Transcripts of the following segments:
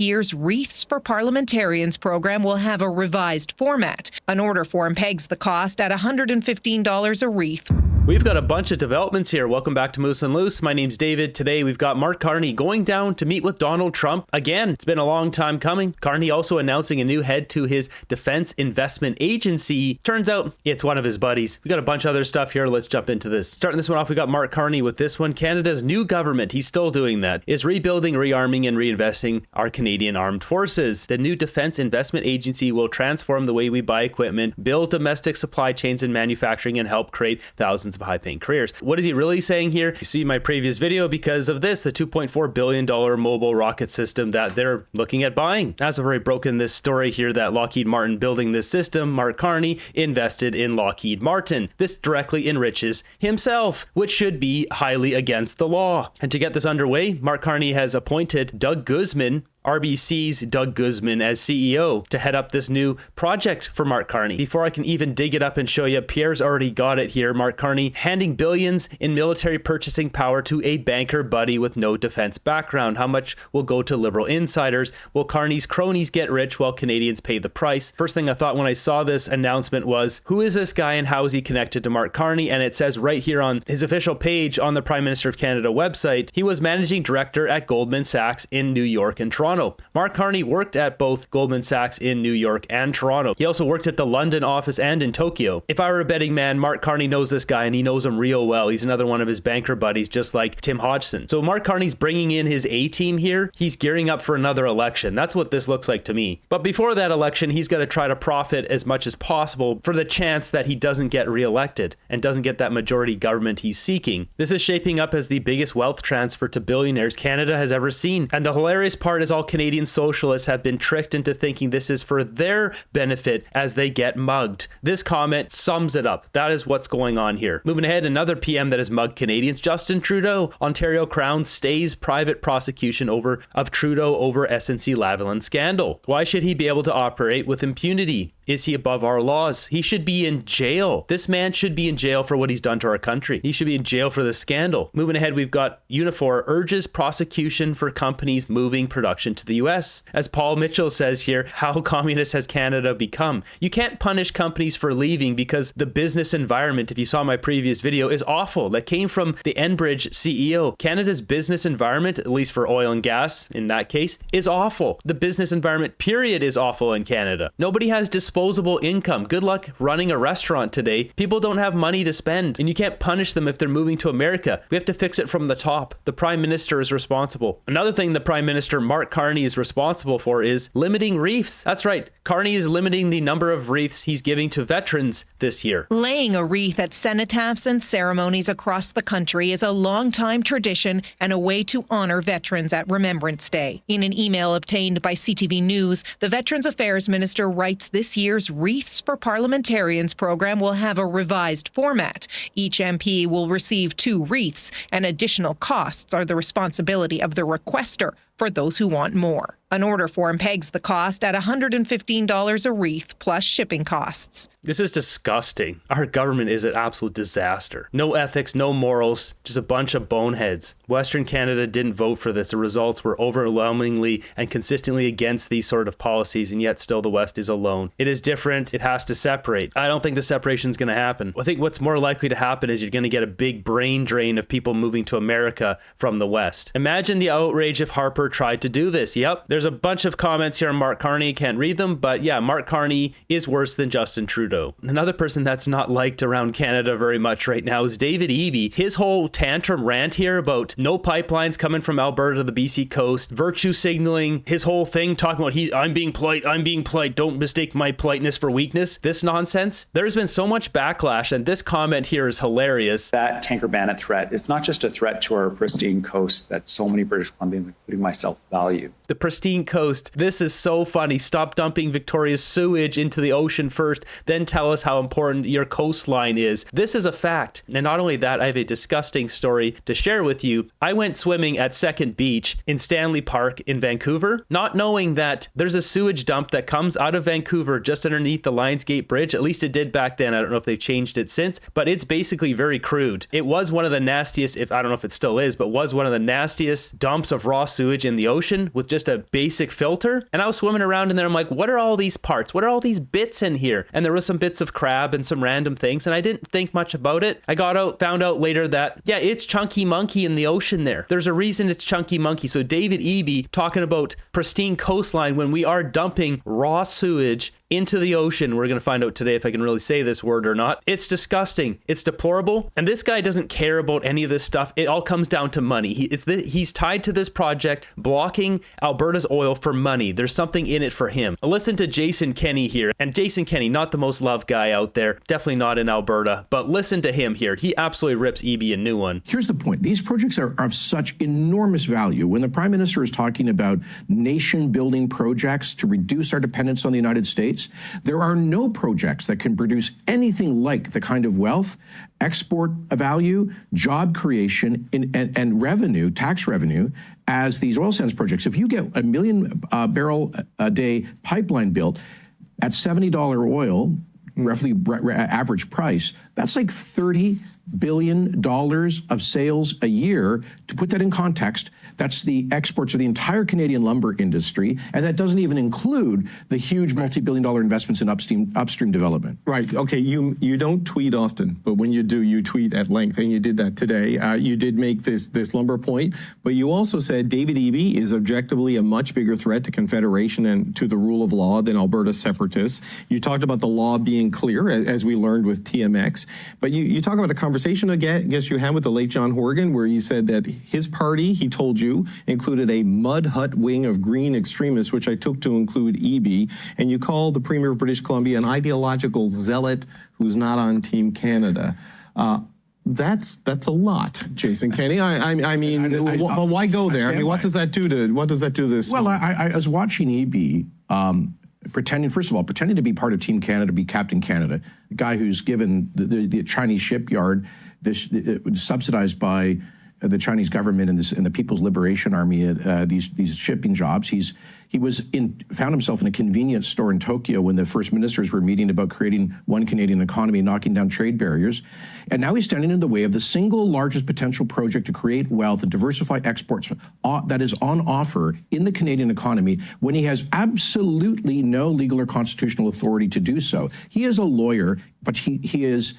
Year's Wreaths for Parliamentarians program will have a revised format. An order form pegs the cost at $115 a wreath. We've got a bunch of developments here. Welcome back to Moose and Loose. My name's David. Today we've got Mark Carney going down to meet with Donald Trump. Again, it's been a long time coming. Carney also announcing a new head to his Defense Investment Agency. Turns out it's one of his buddies. We got a bunch of other stuff here. Let's jump into this. Starting this one off, we got Mark Carney with this one. Canada's new government, he's still doing that, is rebuilding, rearming, and reinvesting our Canadian armed forces. The new Defense Investment Agency will transform the way we buy equipment, build domestic supply chains and manufacturing, and help create thousands of high-paying careers. What is he really saying here? You see my previous video because of this, the $2.4 billion mobile rocket system that they're looking at buying. As I've already broken this story here that Lockheed Martin building this system, Mark Carney invested in Lockheed Martin. This directly enriches himself, which should be highly against the law. And to get this underway, Mark Carney has appointed Doug Guzman, RBC's Doug Guzman, as CEO to head up this new project for Mark Carney. Before I can even dig it up and show you, Pierre's already got it here. Mark Carney handing billions in military purchasing power to a banker buddy with no defense background. How much will go to liberal insiders? Will Carney's cronies get rich while Canadians pay the price? First thing I thought when I saw this announcement was, who is this guy and how is he connected to Mark Carney? And it says right here on his official page on the Prime Minister of Canada website, he was managing director at Goldman Sachs in New York and Toronto. Mark Carney worked at both Goldman Sachs in New York and Toronto. He also worked at the London office and in Tokyo. If I were a betting man, Mark Carney knows this guy and he knows him real well. He's another one of his banker buddies, just like Tim Hodgson. So Mark Carney's bringing in his A-team here. He's gearing up for another election. That's what this looks like to me. But before that election, he's got to try to profit as much as possible for the chance that he doesn't get reelected and doesn't get that majority government he's seeking. This is shaping up as the biggest wealth transfer to billionaires Canada has ever seen. And the hilarious part is all Canadian socialists have been tricked into thinking this is for their benefit as they get mugged. This comment sums it up. That is what's going on here. Moving ahead, another PM that has mugged Canadians, Justin Trudeau. Ontario Crown stays private prosecution of Trudeau over SNC-Lavalin scandal. Why should he be able to operate with impunity? Is he above our laws? He should be in jail. This man should be in jail for what he's done to our country. He should be in jail for this scandal. Moving ahead, we've got Unifor urges prosecution for companies moving production to the US. As Paul Mitchell says here, how communist has Canada become? You can't punish companies for leaving because the business environment, if you saw my previous video, is awful. That came from the Enbridge CEO. Canada's business environment, at least for oil and gas in that case, is awful. The business environment period is awful in Canada. Nobody has disposable income. Good luck running a restaurant today. People don't have money to spend, and you can't punish them if they're moving to America. We have to fix it from the top. The Prime Minister is responsible. Another thing the Prime Minister, Mark Carney, is responsible for is limiting wreaths. That's right. Carney is limiting the number of wreaths he's giving to veterans this year. Laying a wreath at cenotaphs and ceremonies across the country is a long-time tradition and a way to honor veterans at Remembrance Day. In an email obtained by CTV News, the Veterans Affairs Minister writes this year's Wreaths for Parliamentarians program will have a revised format. Each MP will receive 2 wreaths, and additional costs are the responsibility of the requester for those who want more. An order form pegs the cost at $115 a wreath plus shipping costs. This is disgusting. Our government is an absolute disaster. No ethics, no morals, just a bunch of boneheads. Western Canada didn't vote for this. The results were overwhelmingly and consistently against these sort of policies, and yet still the West is alone. It is different. It has to separate. I don't think the separation is going to happen. I think what's more likely to happen is you're going to get a big brain drain of people moving to America from the West. Imagine the outrage if Harper tried to do this. Yep, there's a bunch of comments here on Mark Carney. Can't read them, but yeah, Mark Carney is worse than Justin Trudeau. Another person that's not liked around Canada very much right now is David Eby. His whole tantrum rant here about no pipelines coming from Alberta to the BC coast, virtue signaling, his whole thing talking about I'm being polite, don't mistake my politeness for weakness. This nonsense. There's been so much backlash, and this comment here is hilarious. That tanker bandit threat, it's not just a threat to our pristine coast that so many British Columbians, including myself, value. The pristine coast. This is so funny. Stop dumping Victoria's sewage into the ocean first, then tell us how important your coastline is. This is a fact. And not only that, I have a disgusting story to share with you. I went swimming at Second Beach in Stanley Park in Vancouver, not knowing that there's a sewage dump that comes out of Vancouver just underneath the Lionsgate Bridge. At least it did back then. I don't know if they've changed it since, but it's basically very crude. It was one of the nastiest, I don't know if it still is, but was one of the nastiest dumps of raw sewage in the ocean, with just a basic filter. And I was swimming around in there. I'm like, what are all these parts? What are all these bits in here? And there was some bits of crab and some random things. And I didn't think much about it. I found out later that, yeah, it's chunky monkey in the ocean there. There's a reason it's chunky monkey. So David Eby talking about pristine coastline when we are dumping raw sewage into the ocean. We're going to find out today if I can really say this word or not. It's disgusting. It's deplorable. And this guy doesn't care about any of this stuff. It all comes down to money. He's tied to this project, blocking Alberta's oil for money. There's something in it for him. Listen to Jason Kenney here. And Jason Kenney, not the most loved guy out there. Definitely not in Alberta. But listen to him here. He absolutely rips Eby a new one. Here's the point. These projects are of such enormous value. When the Prime Minister is talking about nation-building projects to reduce our dependence on the United States, there are no projects that can produce anything like the kind of wealth, export value, job creation, and revenue, tax revenue, as these oil sands projects. If you get a 1 million barrel a day pipeline built at $70 oil, roughly average price, that's like $30 billion of sales a year. To put that in context, that's the exports of the entire Canadian lumber industry, and that doesn't even include the huge multi-billion-dollar investments in upstream development. Right. Okay. You don't tweet often, but when you do, you tweet at length, and you did that today. You did make this lumber point, but you also said David Eby is objectively a much bigger threat to Confederation and to the rule of law than Alberta separatists. You talked about the law being clear, as we learned with TMX, but you talk about a conversation I guess you had with the late John Horgan, where he said that his party, he told you, included a mud hut wing of green extremists, which I took to include Eby, and you called the Premier of British Columbia an ideological zealot who's not on Team Canada. That's a lot, Jason Kenney. I mean, why go there? I mean, what does that do to this? Well, I was watching Eby pretending to be part of Team Canada, be Captain Canada, a guy who's given the Chinese shipyard this subsidized by the Chinese government and the People's Liberation Army, these shipping jobs. He found himself in a convenience store in Tokyo when the first ministers were meeting about creating one Canadian economy, knocking down trade barriers. And now he's standing in the way of the single largest potential project to create wealth and diversify exports that is on offer in the Canadian economy when he has absolutely no legal or constitutional authority to do so. He is a lawyer, but he is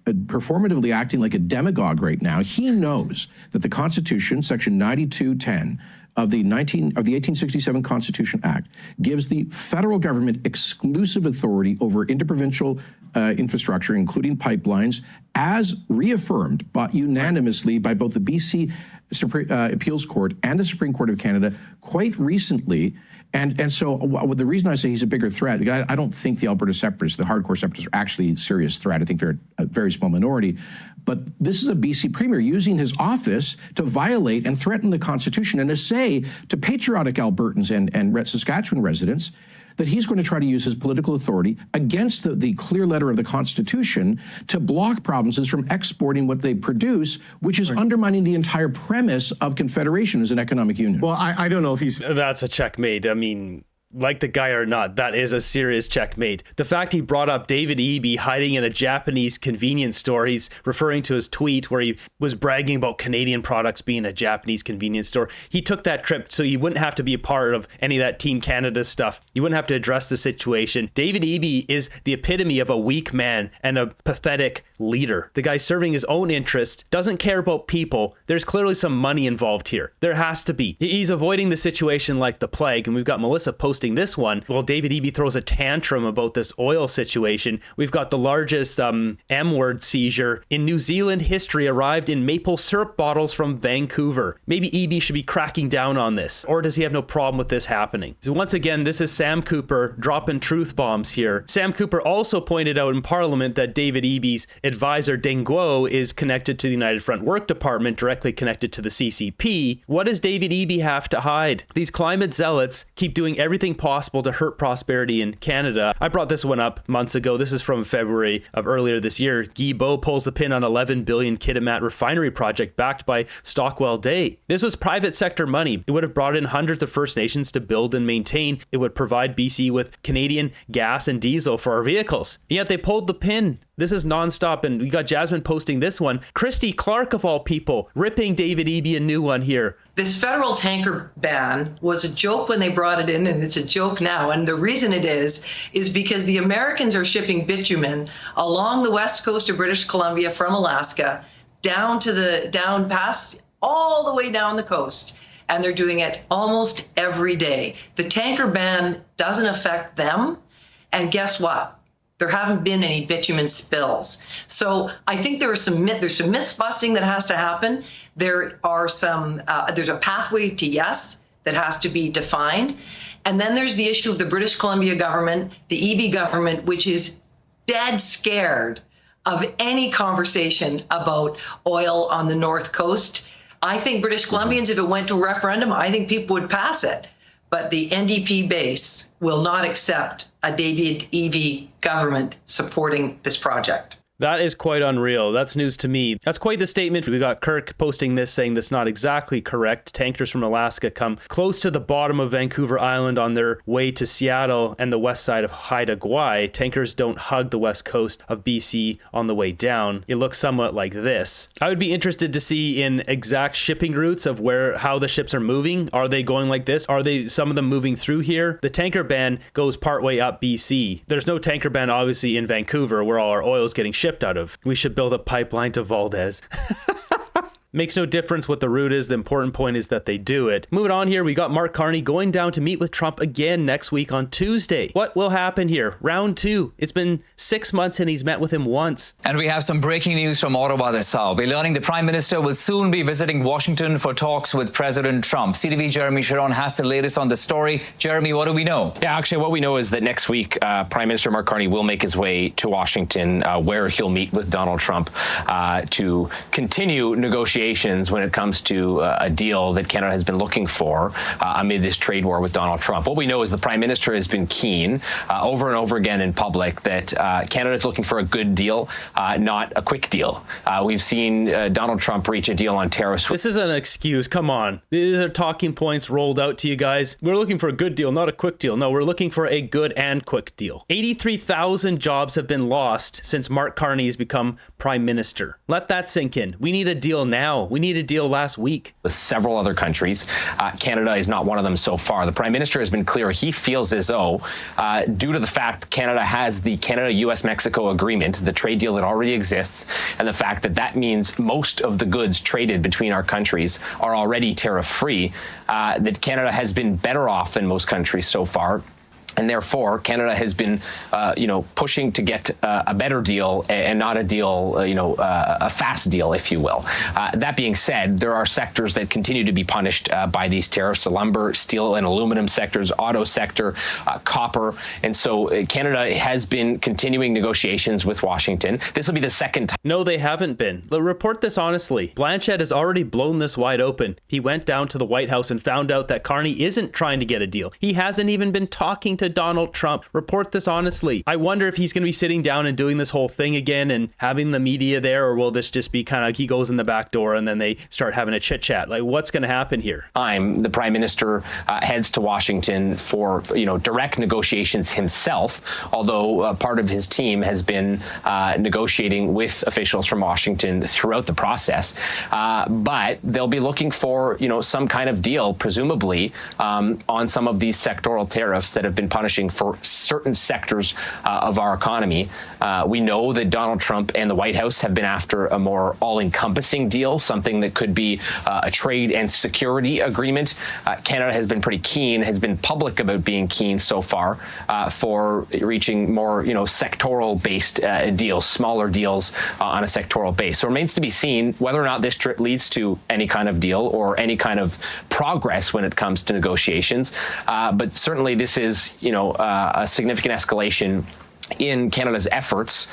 performatively acting like a demagogue right now. He knows that the Constitution, Section 9210 of the 1867 Constitution Act, gives the federal government exclusive authority over interprovincial infrastructure, including pipelines, as reaffirmed unanimously by both the BC Appeals Court and the Supreme Court of Canada quite recently. And so the reason I say he's a bigger threat, I don't think the Alberta separatists, the hardcore separatists, are actually a serious threat. I think they're a very small minority. But this is a BC Premier using his office to violate and threaten the Constitution and to say to patriotic Albertans and Saskatchewan residents that he's going to try to use his political authority against the clear letter of the Constitution to block provinces from exporting what they produce, which is undermining the entire premise of Confederation as an economic union. Well, I don't know if he's... That's a checkmate. I mean, like the guy or not, that is a serious checkmate. The fact he brought up David Eby hiding in a Japanese convenience store, he's referring to his tweet where he was bragging about Canadian products being a Japanese convenience store. He took that trip so he wouldn't have to be a part of any of that Team Canada stuff. He wouldn't have to address the situation. David Eby is the epitome of a weak man and a pathetic leader. The guy serving his own interests, doesn't care about people. There's clearly some money involved here. There has to be. He's avoiding the situation like the plague, and we've got Melissa posting this one. Well, David Eby throws a tantrum about this oil situation. We've got the largest M-word seizure in New Zealand history arrived in maple syrup bottles from Vancouver. Maybe Eby should be cracking down on this, or does he have no problem with this happening? So once again, this is Sam Cooper dropping truth bombs here. Sam Cooper also pointed out in Parliament that David Eby's advisor Deng Guo is connected to the United Front Work Department, directly connected to the CCP. What does David Eby have to hide? These climate zealots keep doing everything possible to hurt prosperity in Canada. I brought this one up months ago. This is from February of earlier this year. Guy Beau pulls the pin on $11 billion Kitimat refinery project backed by Stockwell Day. This was private sector money. It would have brought in hundreds of First Nations to build and maintain. It would provide BC with Canadian gas and diesel for our vehicles. And yet they pulled the pin. This is nonstop, and we got Jasmine posting this one. Christy Clark, of all people, ripping David Eby a new one here. This federal tanker ban was a joke when they brought it in, and it's a joke now. And the reason it is because the Americans are shipping bitumen along the west coast of British Columbia from Alaska down past all the way down the coast. And they're doing it almost every day. The tanker ban doesn't affect them. And guess what? There haven't been any bitumen spills. So I think there's some myth busting that has to happen. There's a pathway to yes that has to be defined. And then there's the issue of the British Columbia government, the Eby government, which is dead scared of any conversation about oil on the North Coast. I think British Columbians, if it went to a referendum, I think people would pass it. But the NDP base will not accept a David Eby government supporting this project. That is quite unreal. That's news to me. That's quite the statement. We got Kirk posting this saying that's not exactly correct. Tankers from Alaska come close to the bottom of Vancouver Island on their way to Seattle and the west side of Haida Gwaii. Tankers don't hug the west coast of BC on the way down. It looks somewhat like this. I would be interested to see in exact shipping routes of how the ships are moving. Are they going like this? Are some of them moving through here? The tanker ban goes partway up BC. There's no tanker ban obviously in Vancouver where all our oil is getting shipped out of. We should build a pipeline to Valdez. Makes no difference what the route is. The important point is that they do it. Moving on here, we got Mark Carney going down to meet with Trump again next week on Tuesday. What will happen here? Round 2. It's been 6 months and he's met with him once. And we have some breaking news from Ottawa this hour. We're learning the Prime Minister will soon be visiting Washington for talks with President Trump. CTV Jeremy Sharon has the latest on the story. Jeremy, what do we know? Yeah, actually, what we know is that next week, Prime Minister Mark Carney will make his way to Washington, where he'll meet with Donald Trump to continue negotiations when it comes to a deal that Canada has been looking for amid this trade war with Donald Trump. What we know is the Prime Minister has been keen over and over again in public that Canada is looking for a good deal, not a quick deal. We've seen Donald Trump reach a deal on tariffs. This is an excuse. Come on. These are talking points rolled out to you guys. We're looking for a good deal, not a quick deal. No, we're looking for a good and quick deal. 83,000 jobs have been lost since Mark Carney has become Prime Minister. Let that sink in. We need a deal now. We need a deal last week. With several other countries. Canada is not one of them so far. The Prime Minister has been clear. He feels as though, due to the fact Canada has the Canada-US-Mexico agreement, the trade deal that already exists, and the fact that that means most of the goods traded between our countries are already tariff-free, that Canada has been better off than most countries so far. And therefore, Canada has been, pushing to get a better deal and not a deal, a fast deal, if you will. That being said, there are sectors that continue to be punished by these tariffs: the lumber, steel, and aluminum sectors, auto sector, copper. And so Canada has been continuing negotiations with Washington. This will be the second time. No, they haven't been. Report this honestly. Blanchett has already blown this wide open. He went down to the White House and found out that Carney isn't trying to get a deal. He hasn't even been talking to Donald Trump. Report this honestly. I wonder if he's going to be sitting down and doing this whole thing again and having the media there, or will this just be kind of he goes in the back door and then they start having a chit chat? Like, what's going to happen here? The Prime Minister heads to Washington for direct negotiations himself, although part of his team has been negotiating with officials from Washington throughout the process. But they'll be looking for some kind of deal, presumably on some of these sectoral tariffs that have been punishing for certain sectors of our economy. We know that Donald Trump and the White House have been after a more all-encompassing deal, something that could be a trade and security agreement. Canada has been pretty keen, has been public about being keen so far for reaching more, sectoral-based deals, smaller deals on a sectoral base. So it remains to be seen whether or not this trip leads to any kind of deal or any kind of progress when it comes to negotiations. But certainly this is, a significant escalation in Canada's efforts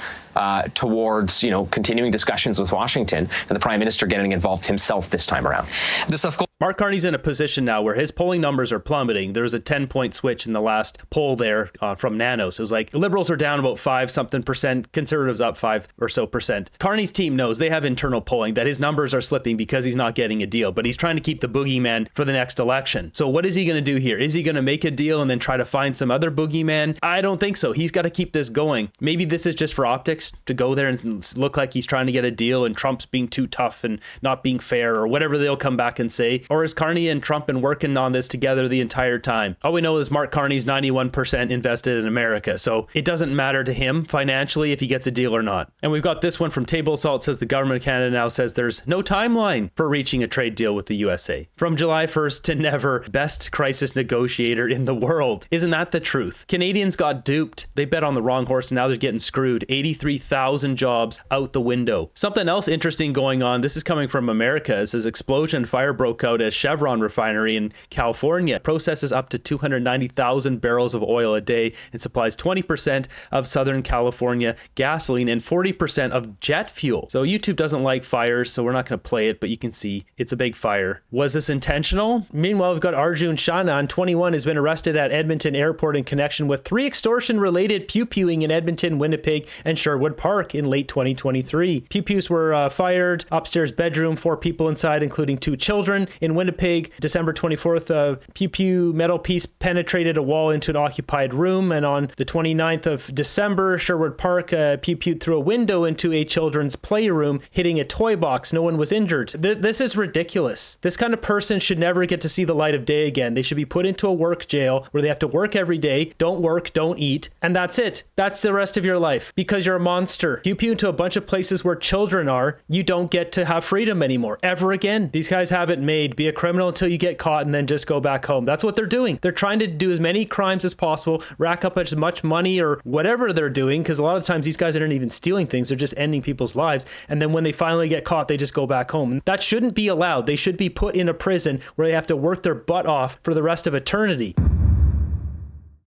towards, continuing discussions with Washington, and the Prime Minister getting involved himself this time around. This, of course, Mark Carney's in a position now where his polling numbers are plummeting. There was a 10-point switch in the last poll there from Nanos. It was like the Liberals are down about 5-something%, Conservatives up 5 or so percent. Carney's team knows, they have internal polling, that his numbers are slipping because he's not getting a deal, but he's trying to keep the boogeyman for the next election. So what is he going to do here? Is he going to make a deal and then try to find some other boogeyman? I don't think so. He's got to keep this going. Maybe this is just for optics. politics to go there and look like he's trying to get a deal and Trump's being too tough and not being fair or whatever they'll come back and say? Or has Carney and Trump been working on this together the entire time? All we know is Mark Carney's 91% invested in America, so it doesn't matter to him financially if he gets a deal or not. And we've got this one from Table Salt, says the government of Canada now says there's no timeline for reaching a trade deal with the USA. From July 1st to never, best crisis negotiator in the world. Isn't that the truth? Canadians got duped. They bet on the wrong horse and now they're getting screwed. 83,000 jobs out the window. Something else interesting going on. This is coming from America. It says explosion fire broke out at Chevron refinery in California. Processes up to 290,000 barrels of oil a day and supplies 20% of Southern California gasoline and 40% of jet fuel. So YouTube doesn't like fires, so we're not going to play it, but you can see it's a big fire. Was this intentional? Meanwhile, we've got Arjun Shanan, 21, has been arrested at Edmonton Airport in connection with 3 extortion-related pew-pewing in Edmonton, Winnipeg, and Sherwood Park in late 2023. Pew-pews were fired, upstairs bedroom, 4 people inside, including 2 children. In Winnipeg, December 24th, a pew-pew metal piece penetrated a wall into an occupied room, and on the 29th of December, Sherwood Park pew-pewed through a window into a children's playroom, hitting a toy box. No one was injured. This is ridiculous. This kind of person should never get to see the light of day again. They should be put into a work jail where they have to work every day, don't work, don't eat, and that's it. That's the rest of your life because you're a monster. Pew-pew into a bunch of places where children are, you don't get to have freedom anymore, ever again. These guys have it made. Be a criminal until you get caught and then just go back home. That's what they're doing. They're trying to do as many crimes as possible, rack up as much money or whatever they're doing, because a lot of times these guys aren't even stealing things. They're just ending people's lives. And then when they finally get caught, they just go back home. And that shouldn't be allowed. They should be put in a prison where they have to work their butt off for the rest of eternity.